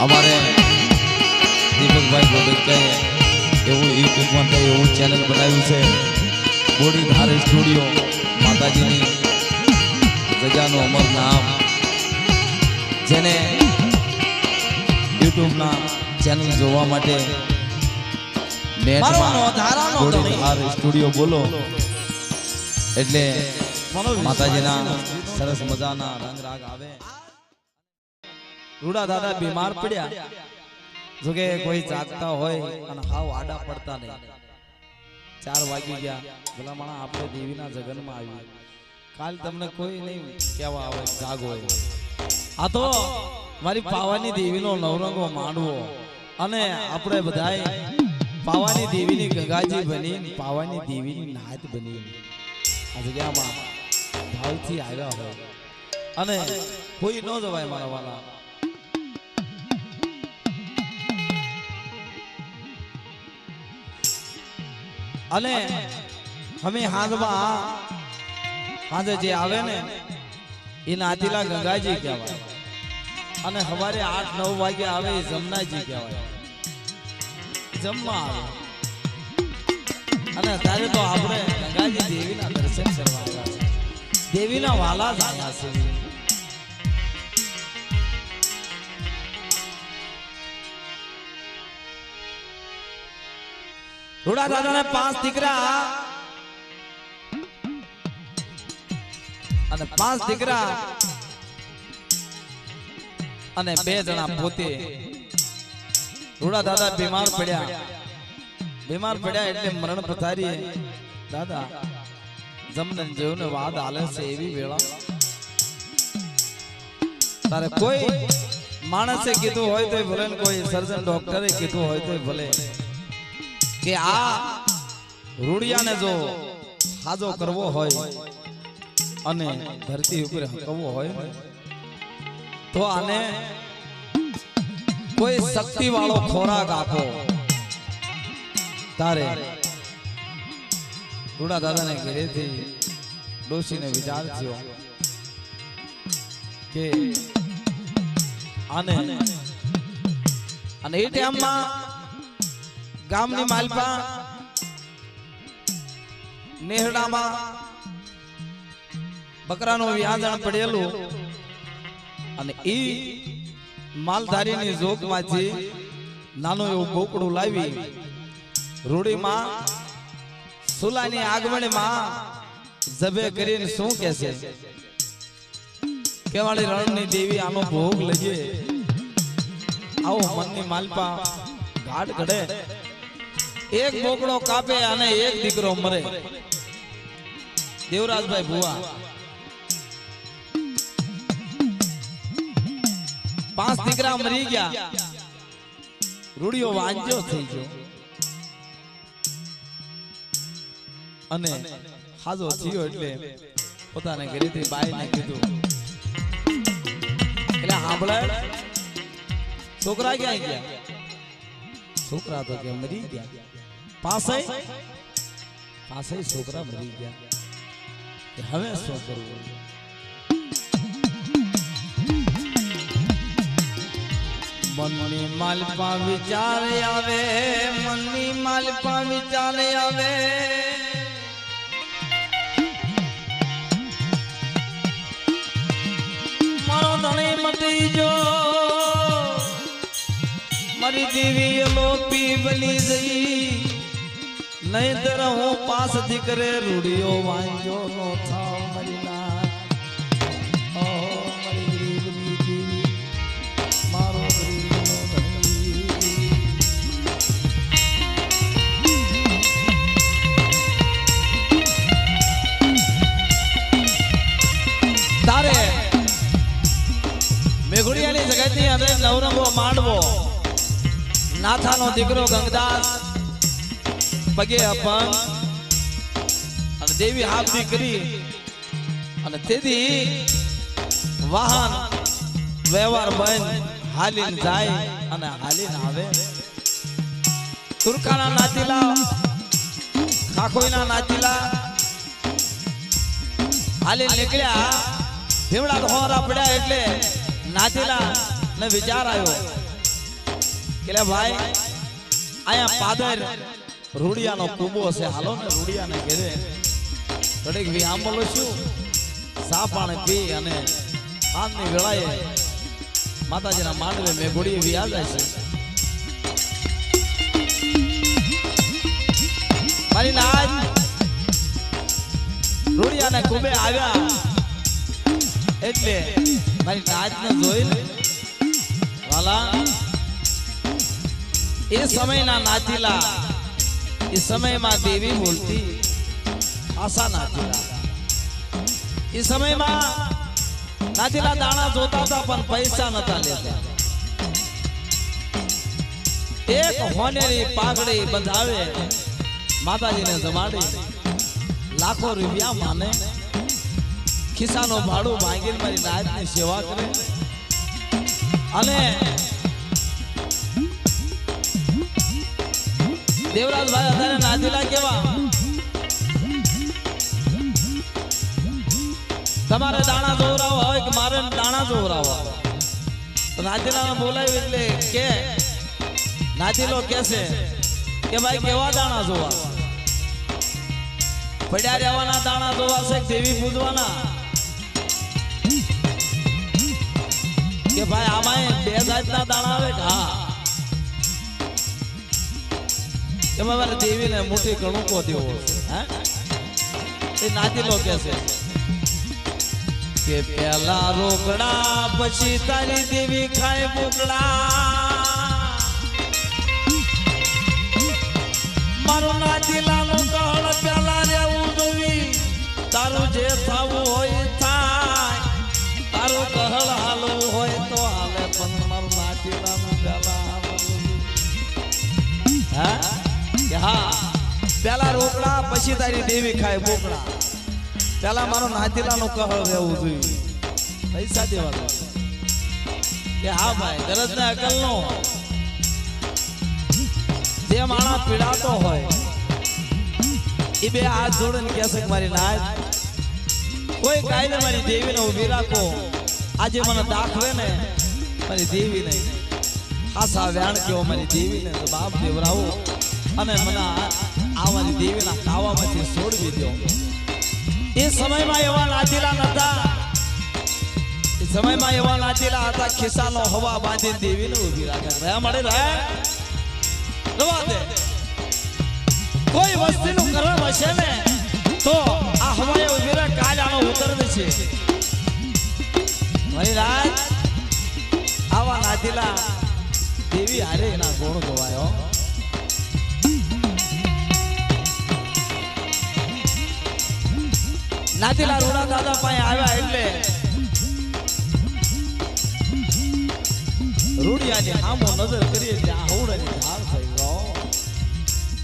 અમારે દીપકભાઈ ગોબિંદભાઈએ એવું યુટ્યુબમાં તો એવું ચેનલ બનાવ્યું છે બોડી ધાર સ્ટુડિયો માતાજીની જગ્યાનું અમર નામ જેને યુટ્યુબના ચેનલ જોવા માટે નેટમાં બોડી ધાર સ્ટુડિયો બોલો એટલે માતાજીના સરસ મજાના રંગ રાગ આવે. રૂડા દાદા બીમાર પડ્યા જોકે કોઈ જાગતા હોય અને હાવ આડા પડતા નહીં. 4 વાગી ગયા ભલા માણા આપણે દેવીના જગનમાં આવ્યું. કાલ તમને કોઈ નહીં કહેવા આવે જાગો. આ તો મારી પાવાની દેવીનો નવરંગો માંડવો અને આપણે બધાય પાવાની દેવીની ગંગાજી બની પાવાની દેવીની નાત બની આ જગ્યામાં ભાવથી આવ્યા હોય અને કોઈ ન જવાય મારા વાલા. અને અમે હાજે જે આવે ને એ નાતીલા ગંગાજી કહેવાય અને સવારે 8-9 વાગે આવે એ જમનાજી કહેવાય. જમવા આવે અને ત્યારે તો આપણે ગંગાજી દેવીના દર્શન કરવા આવ્યા છે. દેવીના વાલા જ આવ્યા છે. રૂડા દાદાને 5 દીકરા અને 5 દીકરા અને 2 જણા પોતે. રૂડા દાદા બીમાર પડ્યા એટલે મરણ પથારીએ દાદા જમન જેવને વાદ આલે છે એવી વેળા તારે કોઈ માણસે કીધું હોય તો ભલે કોઈ સર્જન ડોક્ટરે કીધું હોય તો ભલે કે આ રૂડિયાને જો હાજો કરવો હોય અને ધરતી ઉપર હકવો હોય તો આને કોઈ શક્તિ વાળો ખોરાક આપો. તારે રૂડા દાદાને ઘરેથી ડોશીને વિચાર થયો કે આને અને એ ટાઈમમાં ગામની માલપા નેહડામાં બકરાનું વ્યાજણ પડેલું અને ઈ માલધારીની જોગમાંથી નાનું એવું બોકડું લાવી રૂડીમાં સુલાની આગમણીમાં જબે કરીને શું કહેશે કેવાળી રણની દેવી આનો ભોગ લઈએ આવો મનની માલપા ઘાટ ઘડે. એક બોકડો કાપે અને એક દીકરો મરે. દેવરાજભાઈ ભુવા 5 દીકરા મરી ગયા. રૂડિયો વાંજો થઈ ગયો અને હાજો થયો એટલે પોતાને ઘરેથી બાઈને કીધું એટલે સાંભળે છોકરા ક્યાં ગયા? છોકરા તો કે મરી ગયા. પાસે છોકરા મરી ગયા. હવે શું કરવું? મનની માલપા વિચાર આવે, મનની માલપા વિચાર આવે. મારો ધણી મટી જો મારી દેવી લોપી બની જઈ નહીતર હું પાસ દીકરે રૂડિયો વાંજો નો થાવ મારી ના. ઓ મારી ગરીબની દેવી મારો ગરીબનો ધણી. તારે મેઘુડિયાની જગતની અંદર નવરંગો માંડવો નાથાનો દીકરો ગંગદાસ પગે અપંગ અને દેવી હાથથી કરી અને તેથી વાહન વ્યવહાર બંધ હાલીને જાય અને હાલીને આવે. તુરકાના નાતીલા ખાખોઈના નાતીલા હાલીને નીકળ્યા. ભીમડા ધોરા પડ્યા એટલે નાતીલા ને વિચાર આવ્યો કે ભાઈ આયા પાદર રૂડિયાનો કુબો છે, હાલો ને રૂડિયાને ઘેરે ઘડીક વિહામ બોલો છું, સા પાણી પી અને આજની વેળાએ માતાજીના માંડવે મેઘોડીએ વિયા જાય છે. મારી નાજ રૂડિયાને કુબે આવ્યા એટલે મારી નાચને જોઈને વાલા એ સમયના નાચીલા, એ સમયમાં દેવી બોલતી આશા નાચીલા, એ સમયમાં નાચીલા દાણા જોતા હતા પણ પૈસા નતા લેતા. એક હોનેરી પાઘડી બંધાવે માતાજીને જમાડી લાખો રૂપિયા માને ખિસ્સાનો ભાડું માંગીને મારી નાચની સેવા કરે. અને દેવરાજભાઈ અત્યારે નાચીલા કેવા, તમારે દાણા જોવરાવા હોય કે મારે દાણા જોવરાવા, તો નાચીલાને બોલાવી એટલે કે નાચીલો કેસે કે ભાઈ કેવા દાણા જોવા, પડ્યા રહેવાના દાણા જોવા છે દેવી પૂજવાના, કે ભાઈ આમાં બે જાતના દાણા આવે. હા કે મારે દેવીને મોટી કણુકો દેવો છે. એ નાચીલો કે છે કે પેલા રોકડા પછી તારી દેવી ખાય બોકડા, મારું નાચીલાનું કહળ પેલા રહેવું જોવી, તારું જે થવું હોય થાય, તારું કહળ હાલવું હોય તો હાલે, પણ મારું નાચીલાનું પેલા હા પેલા રોકડા પછી તારી દેવી ખાય બોકડા, પેલા મારો નાચીલાનું કહળ રહેવું જોઈએ, પૈસા દેવા કે હા ભાઈ ગરજ ને અકલ નો જે માણસ પીડાતો હોય એ બે હાથ જોડીને કહેશે કે મારી નાચ કોઈ કાયદે મારી દેવીને ઉભી રાખો, આજે મને દાખવે ને મારી દેવી નહીં, આશા વ્યાણ કેવો મારી દેવીને તો બાપ દેવરાવો અને મને આવવાની દેવીના કાવામાંથી છોડવી દો. એ સમયમાં એવા નાચીલા નતા, એ સમયમાં એવા નાચીલા હતા ખિસ્સાનો હવા બાંધીને દેવીને ઉભી રાખે. રહ્યા મળે રહે રવા દે, કોઈ વસ્તીનું કરમ હશે ને તો આ હવાએ ઉભી રહે, કાલ આનો ઉતરવે છે. મારી રાજ આવા નાચીલા દેવી હારે એના ગુણ ગવાયો. નાચીલા રૂડા દાદા પાસે આવ્યા એટલે રૂડિયાની સામો નજર કરીએ ત્યાં હવડાની ધાર થઈ ગયો.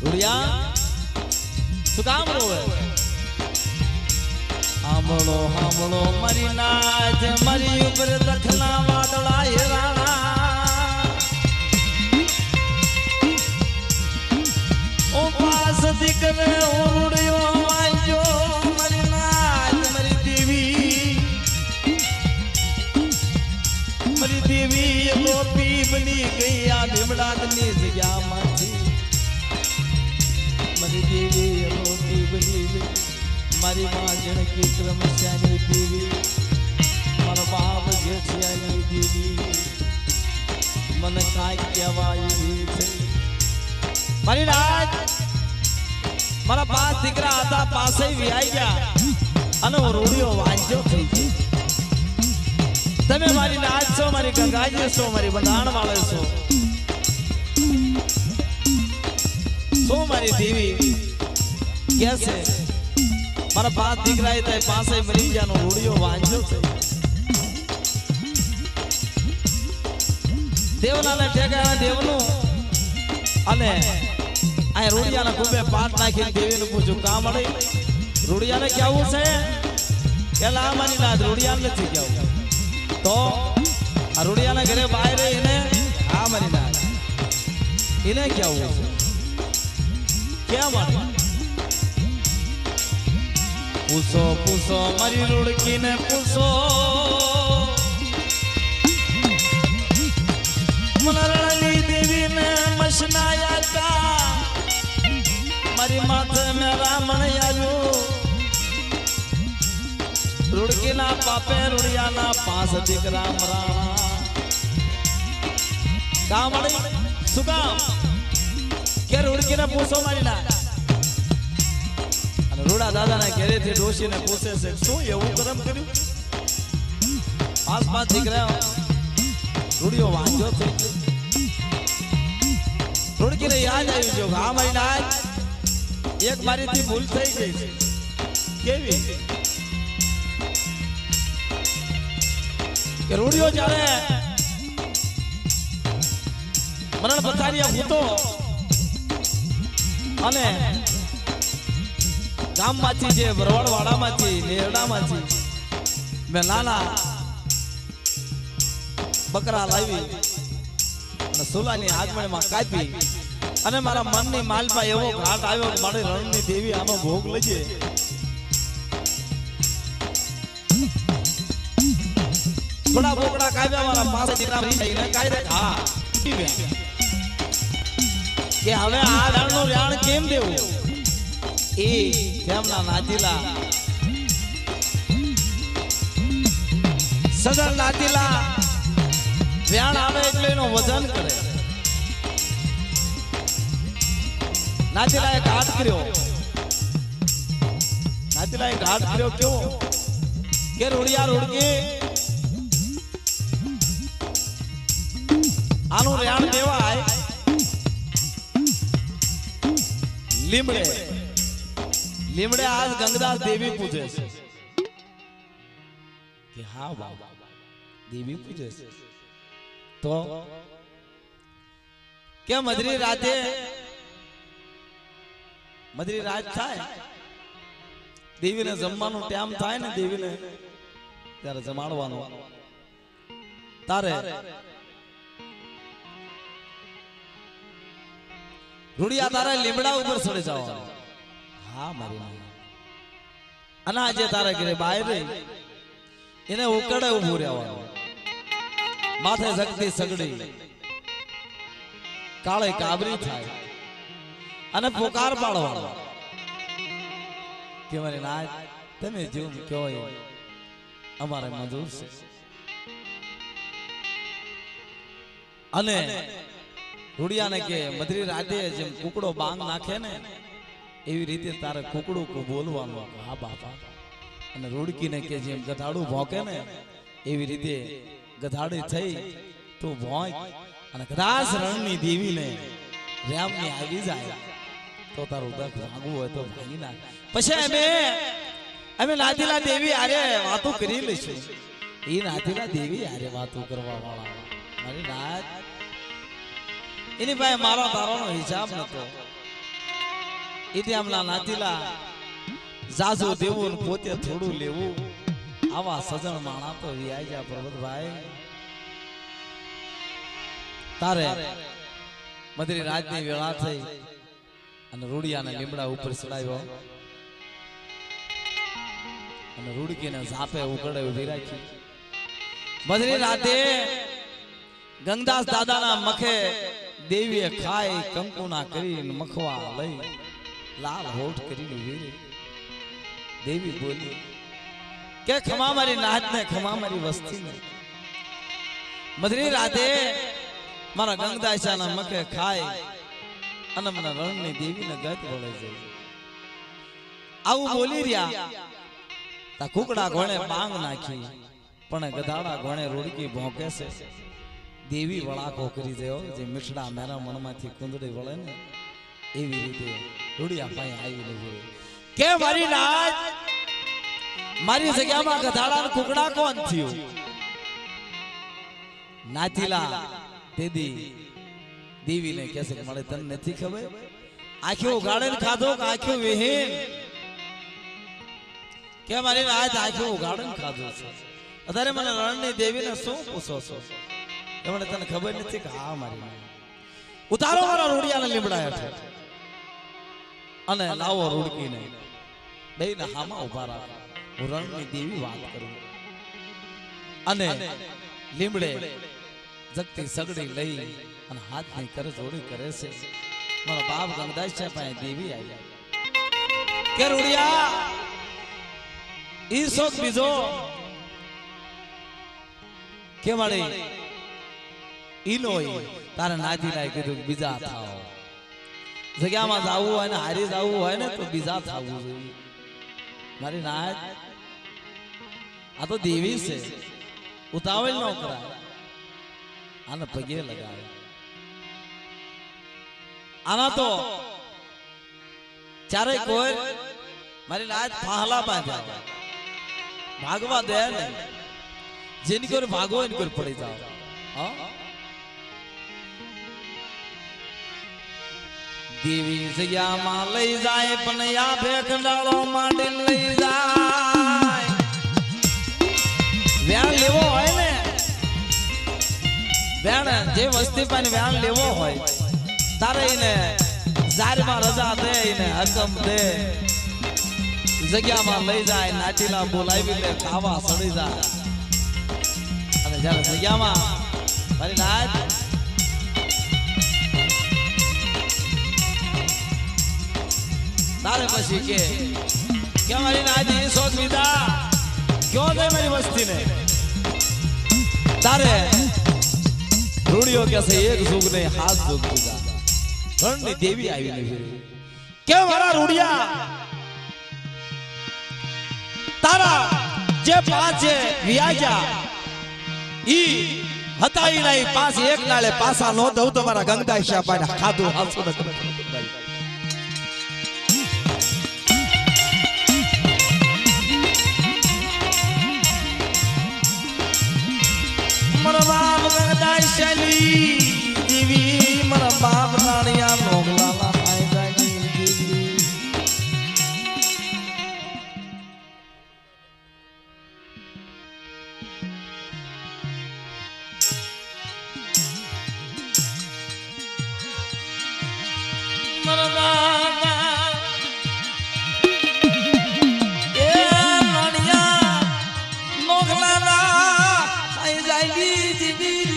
રૂડિયા શું કામ રોવે? સાંભળો સાંભળો મારી નાચ, મારી ઉપર દખના વાદળા હેરાણા, ઓ પાસ દીકરે રૂડિયો વાંચ્યો, મારી નાચ મારી દેવી, મારી દેવી ગોપી બની ગઈ આ ભીમડાની જગ્યામાંથી, મારી દેવી ગોપી બની ગઈ, મારી માં જણકી ક્રમશ્યાની દેવી, મારો બાપ જેઠિયાની દેવી, મને કાંઈ કહેવાય એવી થઈ. મારી રાજ મારા 5 દીકરા હતા પાસે વ્યાઈ ગયા અને હું રૂડિયો વાંચ્યો થઈ ગયો. તમે મારી નાચ છો, મારી ગંગાજી છો, મારી બંધાણ વાળે છો, શું મારી દેવી કે છે મારા 5 દીકરા એ તય પાસે મરી ગયા નો રૂડિયો વાંચ્યો છે. દેવનાને ઠેકાણા દેવનું અને આ રૂડિયાના કુબે પાટ નાખીને દેવીને પૂછ્યું કામ મળે. રૂડિયાને કેવું છે પેલા આ મારી નાચ રૂડિયાને નથી કેવું, તો આ રૂડિયાના ઘરે બહાર એને આ મારી નાચ એને કેવું છે કેમ મળે? પૂછો પૂછો મારી રૂડકીને પૂછો, મને રણની દેવીને ના આતા મારી માથે મેરા મણ આવ્યું રૂડકી ના પાપે રૂડિયા ના પાંચ દીકરા મરાણા કામ શું કામ કે રૂડકી ને પૂછો મારી ના અને રૂડા દાદા ના ઘરે થી ડોશી ને પૂછે છે શું એવું કરમ કર્યું પાંચ દીકરા રૂડિયો વાંધો થઈ રૂડકી ને યાદ આવ્યું જો હા મારી ના એક મારી થી ભૂલ થઈ ગઈ છે કેવી કે રૂડિયો જ્યારે મરણ પથારીયા ભૂતો અને ગામમાંથી જે વરવાડવાડામાંથી લેરડામાંથી મેં નાના બકરા લાવી અને સુલાની આગમણીમાં કાપી અને મારા મનની માલપા એવો ઘાટ આવ્યો કે મારી રણની દેવી આનો ભોગ લેજે થોડા બોકડા કાપ્યા મારા પાસે દીકરા રહીને કાયદે હા કે હવે આ દાળનું રાણ કેમ દેવું એ તેમના નાતીલા સદન નાતીલા વ્યાણ આવે એટલે એનો વજન કરે નાતીલાએ ઘાટ કર્યો કેવો કે રૂડિયા રૂડકી આનું રાણ દેવાય લીમડે આજ ગંગદાસ દેવી પૂજે છે કે હા બાબા દેવી પૂજે છે તો કે મધરી રાત થાય દેવીને જમવાનું ટાઈમ થાય ને દેવીને ત્યારે જમાડવાનું તારે રૂડિયા તારે લીમડા ઉપર ચડી જવાનું હા મારી અને આજે તારે ઘરે બહાર એને ઉકળે ઉભું રહેવાનું માથે જગતી સગડી કાળે કાબરી થાય અને પોકાર પાડવાનો કે મારી ના તમે જીવ કયો અમારે મજૂર છે અને રૂડિયાને કે મધરી રાતે જેમ કુકડો બાંગ નાખે ને એવી રીતે તારે કુકડું બોલવાનું હા બાપા અને રૂડકીને કે જેમ ગધાડું ભોંકે ને એવી રીતે ગધાડી થઈ તું ભોંક અને કદાચ રણની દેવીને રામની આવી જાય તો તારું દખ ભાગવું હોય તો ભાગી નાખ પછી અમે નાથીલા દેવી આરે વાતો કરી લઈશું એ નાથીલા દેવી આરે વાતો કરવા વાળા મારી નાથ એની પાસે મારો તારોનો હિસાબ નતો એથી આમના નાતીલા જાજુ દેવું પોતે થોડું લેવું આવા સજણ માણા તો વ્યાઈ જા પ્રભુભાઈ તારે મધરી રાતની વેળા થઈ અને રૂડિયાને લીમડા ઉપર ચડાવ્યો અને રૂડકીને ઝાપે ઉકળે ઉભી રાખી મધરી રાતે ગંગદાસ દાદાના મખે દેવીએ ખાઈ કંકુના કરીને મખવા લઈ લાલ હોઠ કરીને વીરી દેવી બોલી કે ખમા મારી નાત ને ખમા મારી વસ્તી ને મધરી રાતે મારા ગંગદાસાના મખે ખાઈ અને મને રણની દેવીને ગત વળે છે આવું બોલી રહ્યા તા કુકડા ઘોણે બાંગ નાખી પણ ગધાડા ઘોણે રૂડકી ભોંકે છે દેવી વળાકો કરી દેવો જે મીઠડા મેરા મનમાંથી કુંદડી વળે ને એવી રીતે રૂડિયા પાસે આવી નથી કે મારી નાચ મારી જગ્યામાં ગધાડા ને કુકડા કોણ થયું નાથીલા દેદી દેવીને કહે છે કે મને તને નથી ખબર આંખો ઉગાડે ખાધો કે આંખો વિહીન કે મારી નાચ આંખો ઉગાડે ખાધો છે અત્યારે મને રણની દેવીને શું પૂછો છો એમને તને ખબર નથી કે હા મારી ઉતારો મારા રૂડિયાને લીમડા હેઠળ અને લાવો રૂડકીને બેયને હામાં ઉભા રાખો હું રણની દેવી વાત કરું અને લીમડે જગતી સગડી લઈ અને હાથ ની કર જોડી કરે છે મારા બાપ ગંગદાસ છે પાસે દેવી આવી કે રૂડિયા ઈ શોક બીજો કે વાળી ઈનો તારે નાજી લાય કીધું બીજા થાઓ જગ્યામાં જાવું હોય ને હારી જાવું હોય ને તો બીજા થાવું જોઈએ મારી નાજ આ તો દેવી છે ઉતાવળ ન કરાય આને પગે લગાવે આના તો ચારે કોઈ મારી નાજ ફાહલા બાંધ્યા ભાગવા દે ને જેની કોઈ ભાગો એની કોઈ પડી જાવ હા દેવી જગ્યામાં લઈ જાય પણ યા ભેખડાળો માંડી લઈ જાય વ્યાણ લેવો હોય ને વ્યાણ જે વસ્તી પાસે વ્યાણ લેવો હોય તારે એને જારમાં રજા દે એને હકમ દે જગ્યામાં લઈ જાય નાટીલા બોલાવી લે કાવા સડી જાય અને જ્યારે જગ્યામાં મારી નાચ તારે પછી કે મારી નાજી શોખ લીધા ક્યો દે મારી વસ્તી ને તારે રૂડિયો કે છે એક જુગ ને હાથ જુગ દીધા ઘરની દેવી આવી નથી કે મારા રૂડિયા તારા જે પાંચે વ્યાજા ઈ હતા ઈ નહીં પાંચ એક નાળે પાસા નો દઉં તો મારા ગંગદાસ શાહ ખાધું હાલસો ન મારા બાપ ગંગદાસ શાહની દેવી મારા બાપ નાણિયા નોગલાલા ખાઈ જાય દેવી મારા દાદા એ નાણિયા નોગલાલા ખાઈ જાય દેવી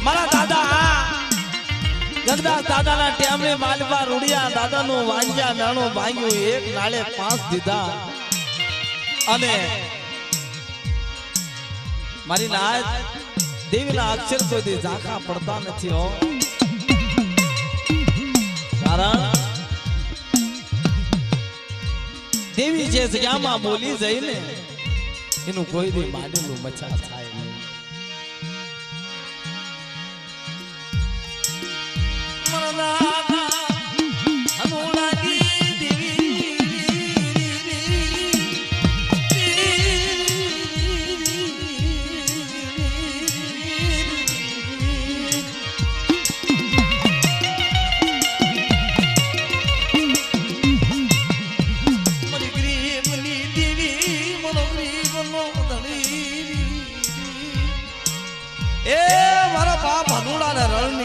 મારા દાદા ગંગદાસ દાદાના ટેમને માલવા રૂડિયા દાદાનું વાંજ્યા નાણું ભાંગ્યું એક નાળે 5 દીધા અને મારી નાજ દેવીના અક્ષર કોઈ દી ઝાંખા પડતા નથી હો કારણ દેવી જે જગ્યામાં બોલી જઈ ને એનું કોઈ દી માંડેલું મચા થાય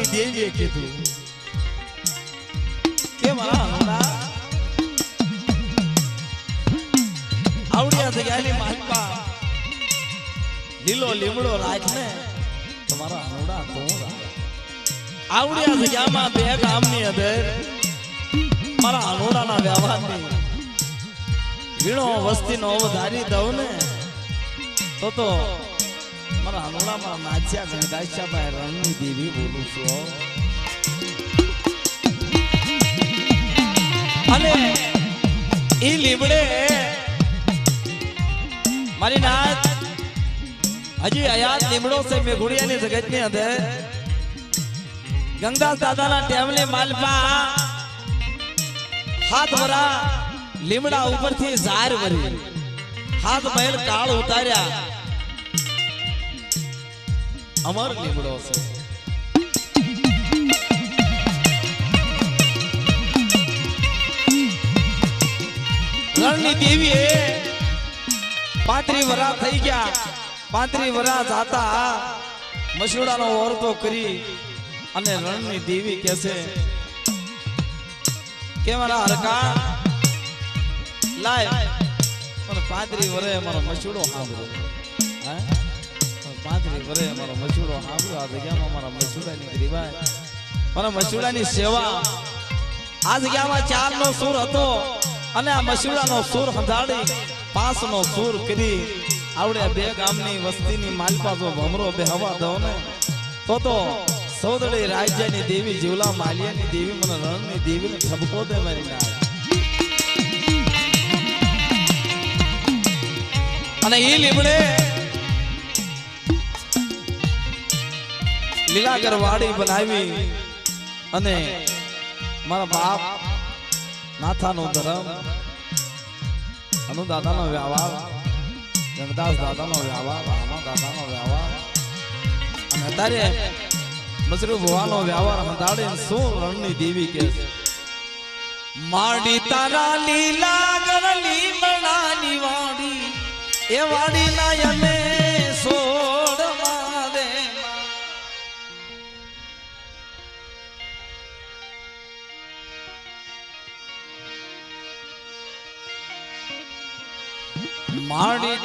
નહીં દેવીએ કીધું કે મારા હનુડા આવડિયા જગ્યાની માલપા લીલો લીમડો રાખ ને તમારા હનુડા તો આવડિયા જગ્યામાં બે ગામની અંદર મારા હનુડાના વ્યવહારની વીણો વસ્તીનો વધારી દઉં ને તો મારા હનુડામાં નાચ્યા ગંગાશાભાઈ રણની દેવી બોલું છું અને ઈ લીમડે મારી નાચ હજી આયાત લીમડો છે મેઘુડિયાની જગતની અંદર ગંગદાસ દાદાના ટેમલે માલપા હાથ વરા લીમડા ઉપરથી ઝાર વરી હાથ મહેલ કાળ ઉતાર્યા અમર લીમડો છે રણની દેવી એ 35 વરા થઈ ગયા 35 વરા જાતા મસુડાનો ઓરતો કરી અને રણની દેવી કહેશે કે મારા હરકા લાય પણ 35 વરે મારો મસુડો સાંભળ્યો હે 35 વરે મારો મસુડો સાંભળ્યો આ જગ્યામાં મારા મસુડાની રીવાય મારા મસુડાની સેવા આ જગ્યામાં 4 નો સૂર હતો અને આ મસુડાનો સૂર હંધાડી 5 નો સૂર કરી આવડે 2 ગામની વસ્તીની માલપા જો ભમરો બે હવા દો ને તો સૌદળી રાજ્યની દેવી જીવલા માલિયાની દેવી મને રણની દેવીને ઠપકો દે મારી ના અને ઈ લીમડે લીલાગર વાડી બનાવી અને મારા બાપ નાથાનો ધર્મ અનુ દાદાનો વ્યવહાર જગદાસ દાદાનો વ્યવહાર રામા દાદાનો વ્યવહાર અને અત્યારે મસરૂ ભવાનો વ્યવહાર હંધાડે શું રણની દેવી કે માડી તારા લીલાગર લીમડાની વાડી એ વાડી ના યને સોડ મારે માડી